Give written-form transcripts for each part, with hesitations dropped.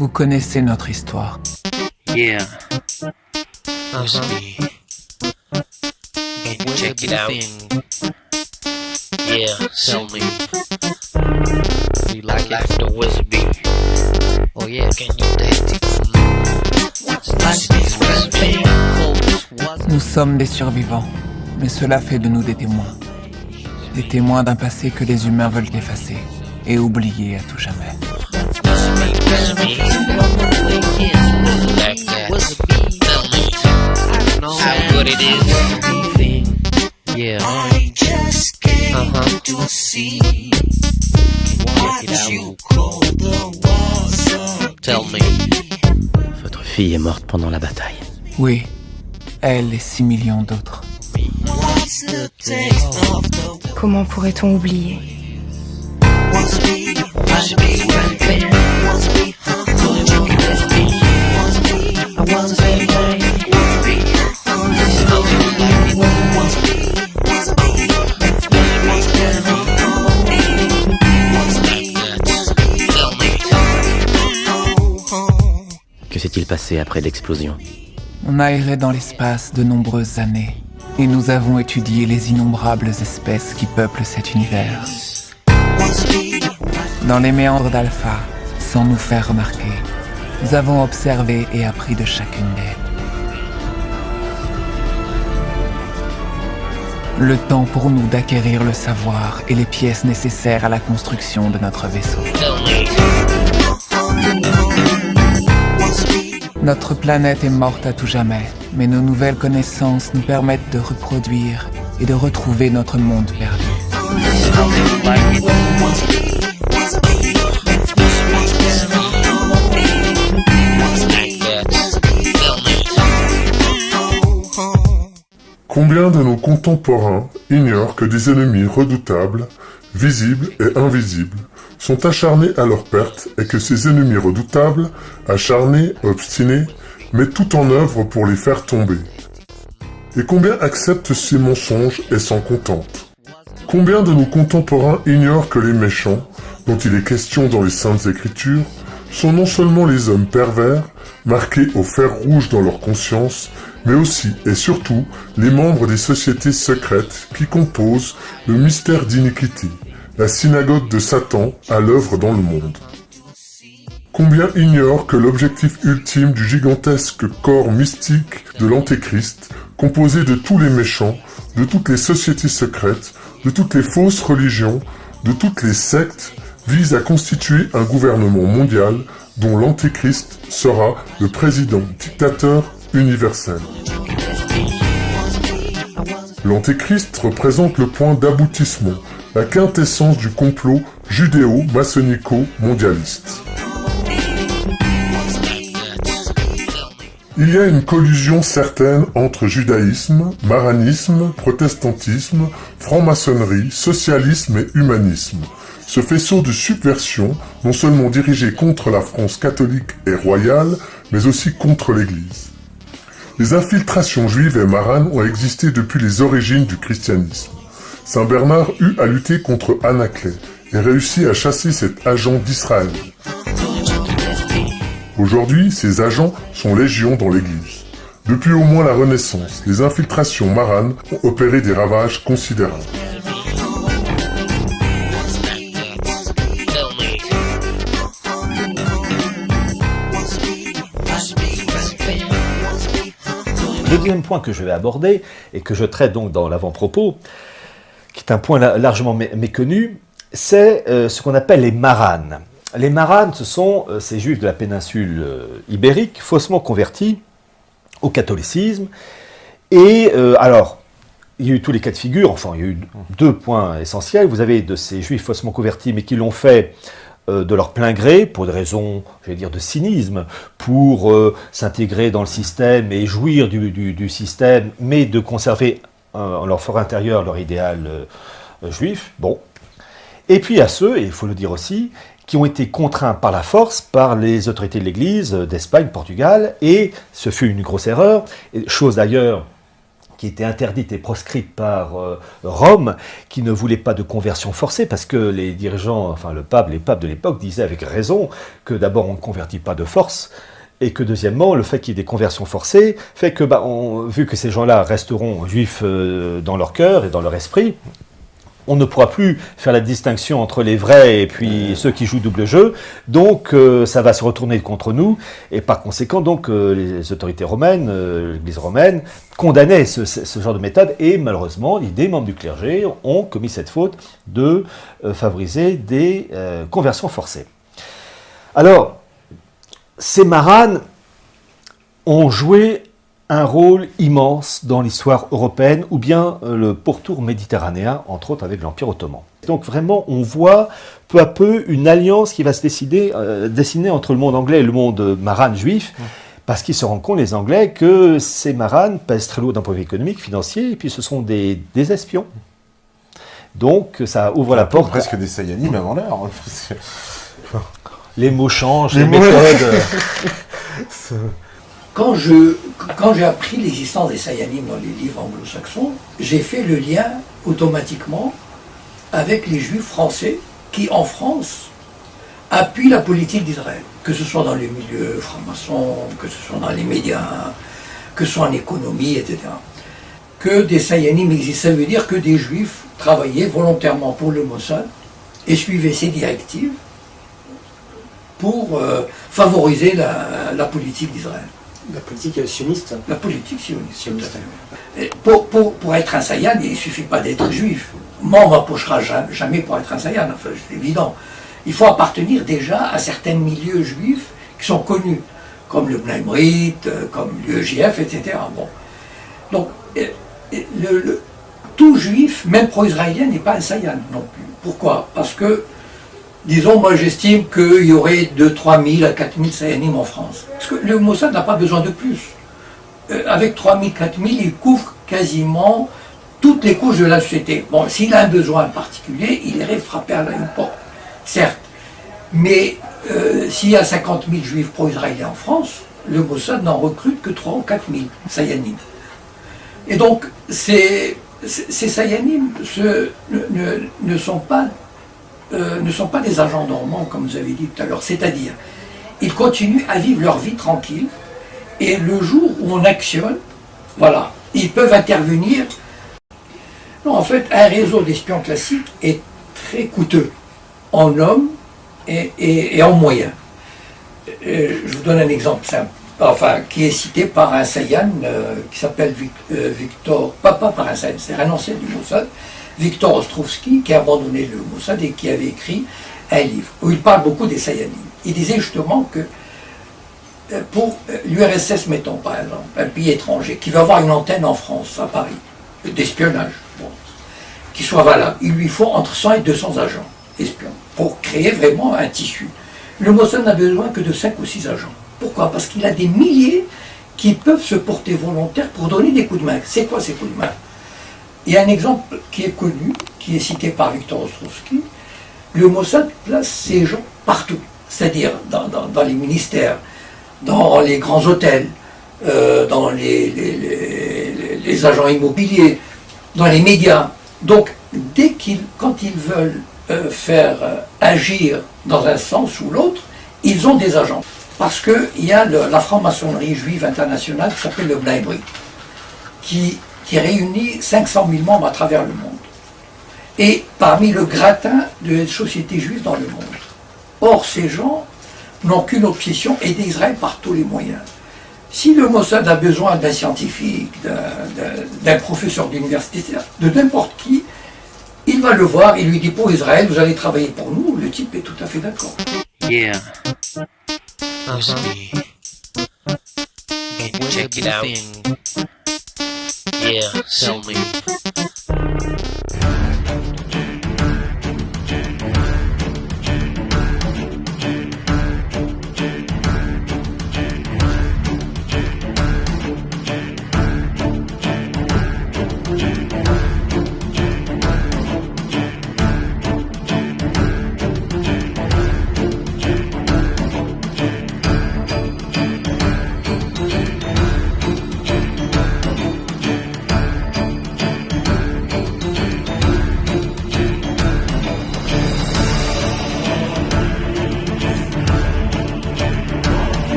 Vous connaissez notre histoire. Yeah. Used to be. Can you check it out? Yeah, tell me. You like the wizard bee? Oh yeah, can you taste it for me? Nous sommes des survivants, mais cela fait de nous des témoins. Des témoins d'un passé que les humains veulent effacer et oublier à tout jamais. Tell me. Votre fille est morte pendant la bataille. Oui, elle et 6 millions d'autres. Comment pourrait-on oublier? Que s'est-il passé après l'explosion? On a erré dans l'espace de nombreuses années, et nous avons étudié les innombrables espèces qui peuplent cet univers. Dans les méandres d'Alpha, sans nous faire remarquer, nous avons observé et appris de chacune d'elles. Le temps pour nous d'acquérir le savoir et les pièces nécessaires à la construction de notre vaisseau. Notre planète est morte à tout jamais, mais nos nouvelles connaissances nous permettent de reproduire et de retrouver notre monde perdu. Combien de nos contemporains ignorent que des ennemis redoutables, visibles et invisibles, sont acharnés à leur perte et que ces ennemis redoutables, acharnés, obstinés, mettent tout en œuvre pour les faire tomber. Et combien acceptent ces mensonges et s'en contentent? Combien de nos contemporains ignorent que les méchants, dont il est question dans les Saintes Écritures, sont non seulement les hommes pervers, marqués au fer rouge dans leur conscience, mais aussi et surtout les membres des sociétés secrètes qui composent le mystère d'Iniquity, la synagogue de Satan à l'œuvre dans le monde. Combien ignorent que l'objectif ultime du gigantesque corps mystique de l'Antéchrist, composé de tous les méchants, de toutes les sociétés secrètes, de toutes les fausses religions, de toutes les sectes, vise à constituer un gouvernement mondial dont l'Antéchrist sera le président dictateur universel. L'Antéchrist représente le point d'aboutissement, la quintessence du complot judéo-maçonnico-mondialiste. Il y a une collusion certaine entre judaïsme, maranisme, protestantisme, franc-maçonnerie, socialisme et humanisme. Ce faisceau de subversion, non seulement dirigé contre la France catholique et royale, mais aussi contre l'Église. Les infiltrations juives et maranes ont existé depuis les origines du christianisme. Saint Bernard eut à lutter contre Anaclet et réussit à chasser cet agent d'Israël. Aujourd'hui, ces agents sont légion dans l'Église. Depuis au moins la Renaissance, les infiltrations maranes ont opéré des ravages considérables. Le deuxième point que je vais aborder, et que je traite donc dans l'avant-propos, qui est un point largement méconnu, c'est ce qu'on appelle les maranes. Les maranes, ce sont ces juifs de la péninsule ibérique, faussement convertis au catholicisme. Et alors, il y a eu tous les cas de figure, enfin il y a eu deux points essentiels. Vous avez de ces juifs faussement convertis, mais qui l'ont fait de leur plein gré, pour des raisons, j'allais dire, de cynisme, pour s'intégrer dans le système et jouir du système, mais de conserver en leur fort intérieur leur idéal juif. Bon. Et puis à ceux, et il faut le dire aussi, qui ont été contraints par la force par les autorités de l'Église d'Espagne, Portugal, et ce fut une grosse erreur, chose d'ailleurs qui était interdite et proscrite par Rome, qui ne voulait pas de conversion forcée, parce que les dirigeants, enfin les papes de l'époque disaient avec raison que d'abord on ne convertit pas de force, et que deuxièmement, le fait qu'il y ait des conversions forcées fait que, vu que ces gens-là resteront juifs dans leur cœur et dans leur esprit, on ne pourra plus faire la distinction entre les vrais et puis ceux qui jouent double jeu, donc ça va se retourner contre nous, et par conséquent, donc, les autorités romaines, l'Église romaine, condamnaient ce genre de méthode, et malheureusement, des membres du clergé ont commis cette faute de favoriser des conversions forcées. Alors, ces maranes ont joué un rôle immense dans l'histoire européenne, ou bien le pourtour méditerranéen, entre autres avec l'Empire ottoman. Donc vraiment, on voit peu à peu une alliance qui va se dessiner entre le monde anglais et le monde marane juif, parce qu'ils se rendent compte, les Anglais, que ces maranes pèsent très lourd d'un point de vue économique, financier, et puis ce sont des espions. Donc ça ouvre la porte. Presque des Sayanim avant l'heure. Les mots changent, les méthodes... Quand j'ai appris l'existence des Sayanim dans les livres anglo-saxons, j'ai fait le lien automatiquement avec les Juifs français qui, en France, appuient la politique d'Israël, que ce soit dans les milieux francs-maçons, que ce soit dans les médias, que ce soit en économie, etc. Que des Sayanim existent, ça veut dire que des Juifs travaillaient volontairement pour le Mossad et suivaient ses directives pour favoriser la politique d'Israël. La politique sioniste. La politique sioniste. Et pour être un Sayan, il ne suffit pas d'être juif. Moi, on ne m'approchera jamais pour être un Sayan, enfin, c'est évident. Il faut appartenir déjà à certains milieux juifs qui sont connus, comme le Bnei Brit, comme l'UEJF, etc. Bon. Donc, tout juif, même pro-israélien, n'est pas un Sayan non plus. Pourquoi? Parce que, disons, moi j'estime qu'il y aurait de 3 000 à 4 000 Sayanim en France. Parce que le Mossad n'a pas besoin de plus. Avec 3 000, 4 000, il couvre quasiment toutes les couches de la société. Bon, s'il a un besoin particulier, il irait frapper à une porte, certes. Mais s'il y a 50 000 juifs pro-israéliens en France, le Mossad n'en recrute que 3 ou 4 000 Sayanim. Et donc, ces Sayanim ne sont pas des agents normands, comme vous avez dit tout à l'heure. C'est-à-dire, ils continuent à vivre leur vie tranquille, et le jour où on actionne, voilà, ils peuvent intervenir. Non, en fait, un réseau d'espions classique est très coûteux en hommes et en moyens. Je vous donne un exemple simple, enfin, qui est cité par un Sayan qui s'appelle Victor, pas par un Sayan, c'est un ancien du Mossad, Victor Ostrovsky, qui a abandonné le Mossad et qui avait écrit un livre où il parle beaucoup des Sayanim. Il disait justement que pour l'URSS, mettons par exemple, un pays étranger qui va avoir une antenne en France, à Paris, d'espionnage, bon, qui soit valable, il lui faut entre 100 et 200 agents espions pour créer vraiment un tissu. Le Mossad n'a besoin que de 5 ou 6 agents. Pourquoi? Parce qu'il a des milliers qui peuvent se porter volontaires pour donner des coups de main. C'est quoi ces coups de main? Il y a un exemple qui est connu, qui est cité par Victor Ostrovsky. Le Mossad place ces gens partout, c'est-à-dire dans les ministères, dans les grands hôtels, dans les agents immobiliers, dans les médias. Donc, quand ils veulent faire agir dans un sens ou l'autre, ils ont des agents. Parce qu'il y a la franc-maçonnerie juive internationale qui s'appelle le Bnei Brit, qui réunit 500 000 membres à travers le monde. Et parmi le gratin de sociétés juives dans le monde. Or, ces gens n'ont qu'une obsession, aider Israël par tous les moyens. Si le Mossad a besoin d'un scientifique, d'un professeur d'université, de n'importe qui, il va le voir, il lui dit pour Israël, vous allez travailler pour nous, le type est tout à fait d'accord. Yeah. Must be. Check it out. Yeah, tell me.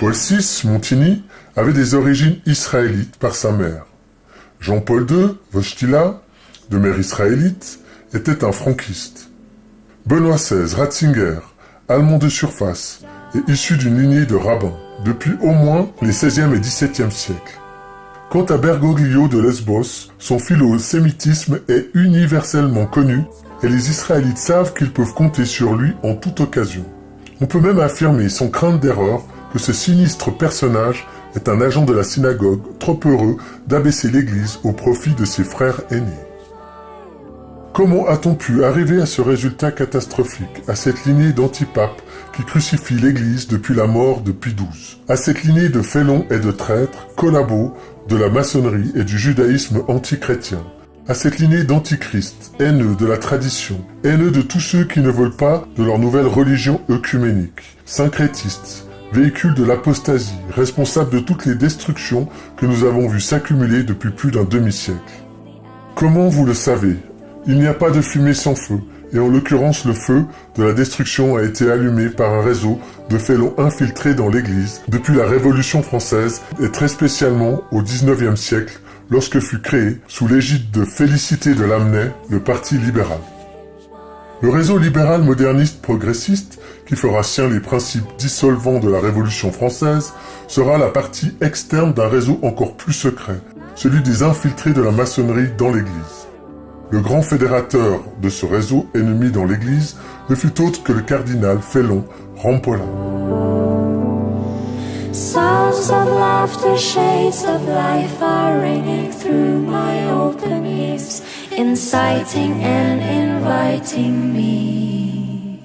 Paul VI, Montigny, avait des origines israélites par sa mère. Jean-Paul II, Wojtyla, de mère israélite, était un franquiste. Benoît XVI, Ratzinger, allemand de surface, est issu d'une lignée de rabbins, depuis au moins les XVIe et XVIIe siècles. Quant à Bergoglio de Lesbos, son philo-sémitisme est universellement connu et les Israélites savent qu'ils peuvent compter sur lui en toute occasion. On peut même affirmer sans crainte d'erreur que ce sinistre personnage est un agent de la synagogue trop heureux d'abaisser l'Église au profit de ses frères aînés. Comment a-t-on pu arriver à ce résultat catastrophique, à cette lignée d'antipapes qui crucifie l'Église depuis la mort de Pie XII, à cette lignée de félons et de traîtres, collabos de la maçonnerie et du judaïsme antichrétien, à cette lignée d'antichrist, haineux de la tradition, haineux de tous ceux qui ne veulent pas de leur nouvelle religion œcuménique, syncrétistes, véhicule de l'apostasie, responsable de toutes les destructions que nous avons vues s'accumuler depuis plus d'un demi-siècle. Comment vous le savez ? Il n'y a pas de fumée sans feu, et en l'occurrence le feu de la destruction a été allumé par un réseau de félons infiltrés dans l'Église depuis la Révolution française et très spécialement au XIXe siècle, lorsque fut créé, sous l'égide de Félicité de Lamennais, le Parti libéral. Le réseau libéral moderniste progressiste, qui fera sien les principes dissolvants de la Révolution française, sera la partie externe d'un réseau encore plus secret, celui des infiltrés de la maçonnerie dans l'Église. Le grand fédérateur de ce réseau ennemi dans l'Église ne fut autre que le cardinal félon Rampolla. Sounds of laughter, shades of life are ringing through my open ears, inciting and inviting me.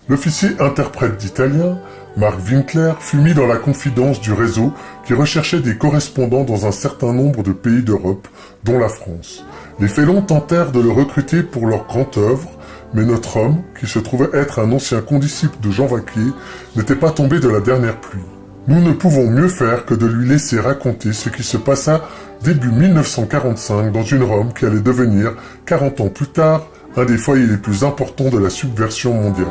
L'officier interprète d'italien, Marc Winkler, fut mis dans la confidence du réseau qui recherchait des correspondants dans un certain nombre de pays d'Europe, dont la France. Les félons tentèrent de le recruter pour leur grande œuvre, mais notre homme, qui se trouvait être un ancien condisciple de Jean Vaquier, n'était pas tombé de la dernière pluie. Nous ne pouvons mieux faire que de lui laisser raconter ce qui se passa début 1945 dans une Rome qui allait devenir, 40 ans plus tard, un des foyers les plus importants de la subversion mondiale.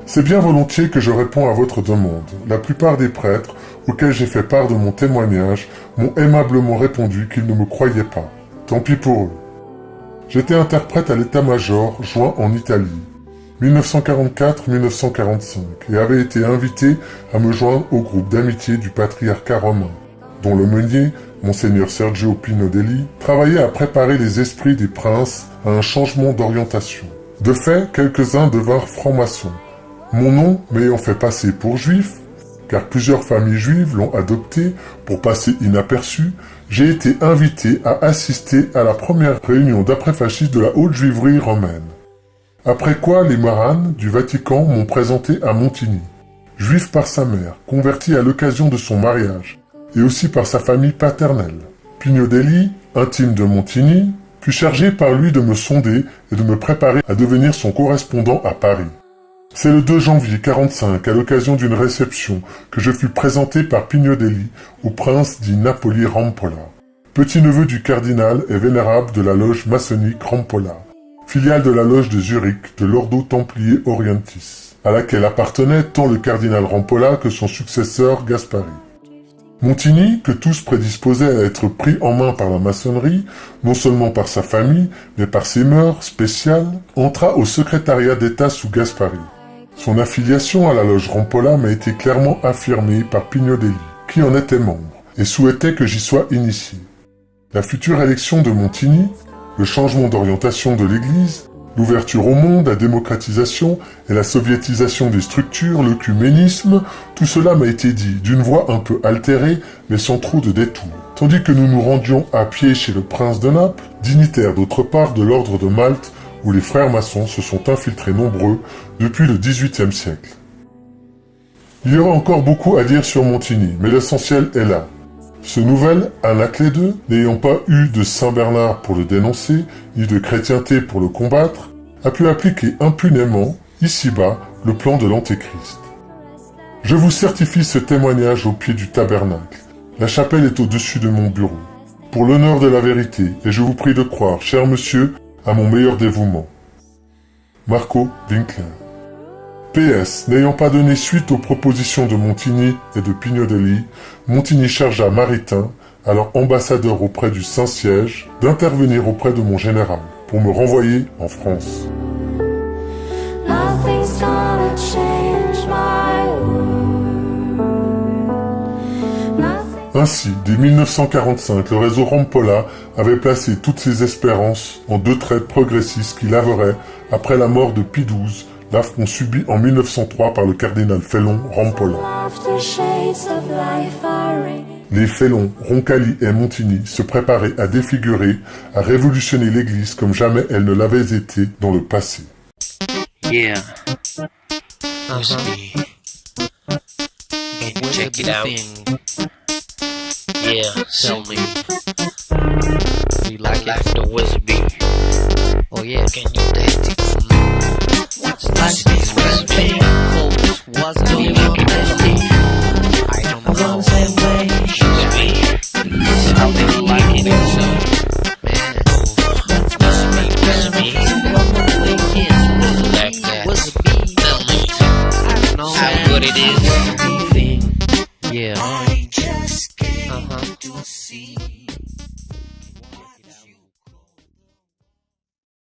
C'est bien volontiers que je réponds à votre demande. La plupart des prêtres, auxquels j'ai fait part de mon témoignage, m'ont aimablement répondu qu'ils ne me croyaient pas. Tant pis pour eux. J'étais interprète à l'état-major, joint en Italie, 1944-1945, et avait été invité à me joindre au groupe d'amitié du patriarcat romain, dont le meunier, Monseigneur Sergio Pinodelli, travaillait à préparer les esprits des princes à un changement d'orientation. De fait, quelques-uns devinrent francs-maçons. Mon nom m'ayant fait passer pour juif, car plusieurs familles juives l'ont adopté pour passer inaperçu, j'ai été invité à assister à la première réunion d'après-fascistes de la haute juiverie romaine. Après quoi, les maranes du Vatican m'ont présenté à Montigny, juif par sa mère, converti à l'occasion de son mariage, et aussi par sa famille paternelle. Pignodelli, intime de Montigny, fut chargé par lui de me sonder et de me préparer à devenir son correspondant à Paris. C'est le 2 janvier 1945, à l'occasion d'une réception, que je fus présenté par Pignodelli au prince dit Napoli Rampolla, petit-neveu du cardinal et vénérable de la loge maçonnique Rampolla, filiale de la loge de Zurich de l'Ordo Templier Orientis, à laquelle appartenait tant le cardinal Rampolla que son successeur Gaspari. Montigny, que tous prédisposaient à être pris en main par la maçonnerie, non seulement par sa famille, mais par ses mœurs spéciales, entra au secrétariat d'État sous Gaspari. Son affiliation à la loge Rampolla m'a été clairement affirmée par Pignodelli, qui en était membre, et souhaitait que j'y sois initié. La future élection de Montigny, le changement d'orientation de l'Église, l'ouverture au monde, la démocratisation et la soviétisation des structures, l'œcuménisme, tout cela m'a été dit d'une voix un peu altérée, mais sans trop de détours. Tandis que nous nous rendions à pied chez le prince de Naples, dignitaire d'autre part de l'ordre de Malte, où les frères maçons se sont infiltrés nombreux depuis le XVIIIe siècle. Il y aura encore beaucoup à dire sur Montigny, mais l'essentiel est là. Ce nouvel Anaclet II, n'ayant pas eu de Saint Bernard pour le dénoncer, ni de chrétienté pour le combattre, a pu appliquer impunément, ici-bas, le plan de l'Antéchrist. Je vous certifie ce témoignage au pied du tabernacle. La chapelle est au-dessus de mon bureau. Pour l'honneur de la vérité, et je vous prie de croire, cher monsieur, à mon meilleur dévouement. Marco Winkler. PS, n'ayant pas donné suite aux propositions de Montigny et de Pignodelli, Montigny chargea Maritain, alors ambassadeur auprès du Saint-Siège, d'intervenir auprès de mon général, pour me renvoyer en France. Nothing's gonna change my world. Nothing. Ainsi, dès 1945, le réseau Rampolla avait placé toutes ses espérances en deux traites progressistes qui laveraient, après la mort de Pie XII, l'affront subi en 1903 par le cardinal Félon Rampolla. After shades of life are raining. Les Félons, Roncalli et Montigny se préparaient à défigurer, à révolutionner l'Église comme jamais elle ne l'avait été dans le passé. Yeah. Whiskey. Can you check it out? Yeah, tell me. You like the Whiskey? Oh yeah, can you taste it for me? What's this recipe? Wasn't you looking at me? I don't know. I think you like it so. Man, recipe. Like that. Tell me how good it is. Yeah.